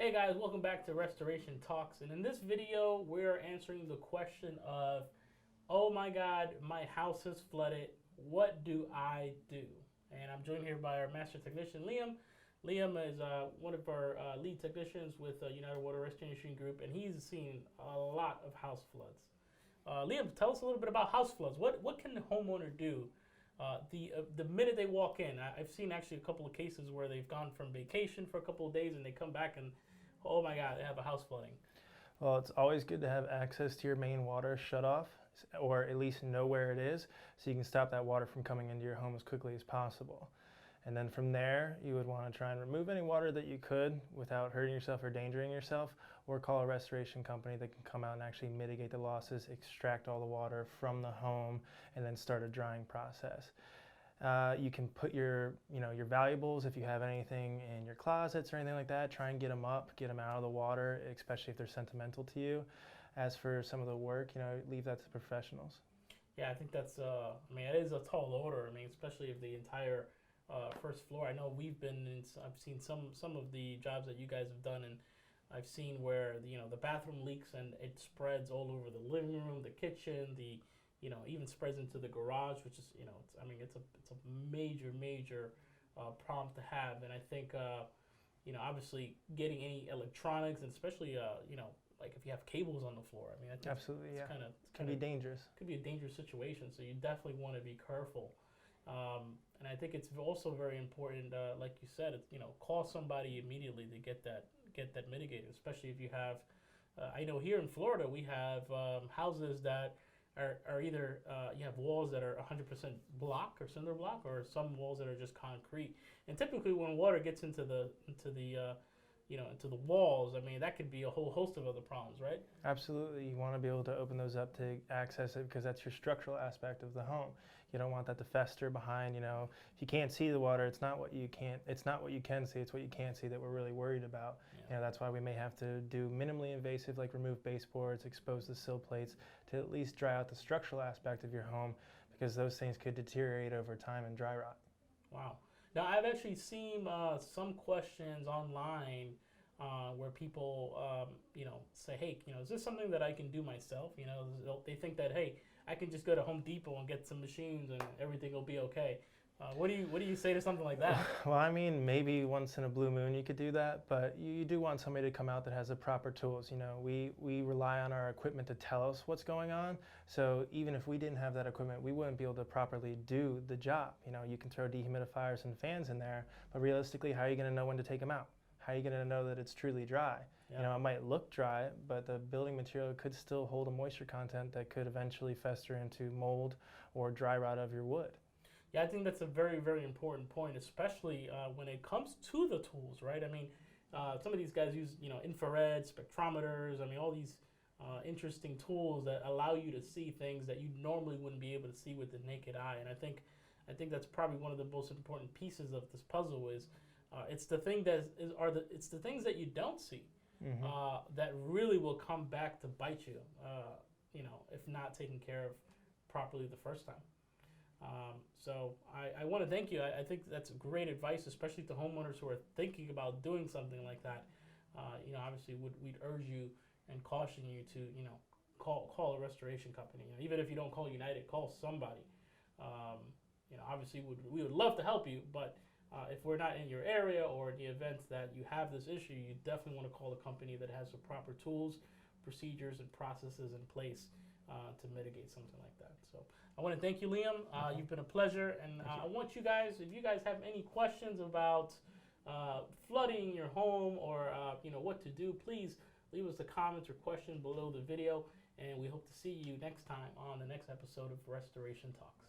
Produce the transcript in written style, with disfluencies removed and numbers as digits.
Hey guys, welcome back to Restoration Talks. And in this video, we're answering the question of, oh my God, my house has flooded. What do I do? And I'm joined here by our master technician, Liam. Liam is one of our lead technicians with United Water Restoration Group, and he's seen a lot of house floods. Liam, tell us a little bit about house floods. What can the homeowner do the minute they walk in? I've seen actually a couple of cases where they've gone from vacation for a couple of days and they come back and, oh my God, they have a house flooding. Well, it's always good to have access to your main water shut off, or at least know where it is, so you can stop that water from coming into your home as quickly as possible. And then from there, you would want to try and remove any water that you could without hurting yourself or endangering yourself, or call a restoration company that can come out and actually mitigate the losses, extract all the water from the home, and then start a drying process. You can put your valuables, if you have anything in your closets or anything like that, try and get them up, get them out of the water, especially if they're sentimental to you. As for some of the work, leave that to professionals. Yeah, I think that's, it is a tall order. Especially if the entire first floor. I know I've seen some of the jobs that you guys have done, and I've seen where the bathroom leaks and it spreads all over the living room, the kitchen, even spreads into the garage, which is it's a major problem to have. And I think obviously getting any electronics, and especially like if you have cables on the floor, I think absolutely, it's yeah, can be dangerous. Could be a dangerous situation, so you definitely want to be careful. And I think it's also very important, like you said, call somebody immediately to get that mitigated, especially if you have. I know here in Florida we have houses that are either you have walls that are 100% block or cinder block, or some walls that are just concrete. And typically, when water gets into the walls, that could be a whole host of other problems, right? Absolutely. You want to be able to open those up to access it, because that's your structural aspect of the home. You don't want that to fester behind, if you can't see the water, it's not what you can see, it's what you can't see that we're really worried about. Yeah. That's why we may have to do minimally invasive, like remove baseboards, expose the sill plates, to at least dry out the structural aspect of your home, because those things could deteriorate over time and dry rot. Wow. Now, I've actually seen some questions online where people, say, hey, is this something that I can do myself? They think that, hey, I can just go to Home Depot and get some machines and everything will be okay. What do you say to something like that? Well, maybe once in a blue moon you could do that, but you do want somebody to come out that has the proper tools. We rely on our equipment to tell us what's going on, so even if we didn't have that equipment, we wouldn't be able to properly do the job. You can throw dehumidifiers and fans in there, but realistically, how are you going to know when to take them out? How are you going to know that it's truly dry? Yeah. It might look dry, but the building material could still hold a moisture content that could eventually fester into mold or dry rot of your wood. Yeah, I think that's a very, very important point, especially when it comes to the tools, right? Some of these guys use, infrared spectrometers. All these interesting tools that allow you to see things that you normally wouldn't be able to see with the naked eye. And I think that's probably one of the most important pieces of this puzzle is it's the thing it's the things that you don't see that really will come back to bite you, if not taken care of properly the first time. So I want to thank you. I think that's great advice, especially to homeowners who are thinking about doing something like that. Obviously we'd urge you and caution you to, call a restoration company. Even if you don't call United, call somebody. Obviously we would love to help you, but if we're not in your area, or in the event that you have this issue, you definitely want to call a company that has the proper tools, procedures, and processes in place to mitigate something like that. So I want to thank you, Liam. You've been a pleasure, and I want you guys, if you guys have any questions about flooding your home, or what to do, please leave us a comment or question below the video, and we hope to see you next time on the next episode of Restoration Talks.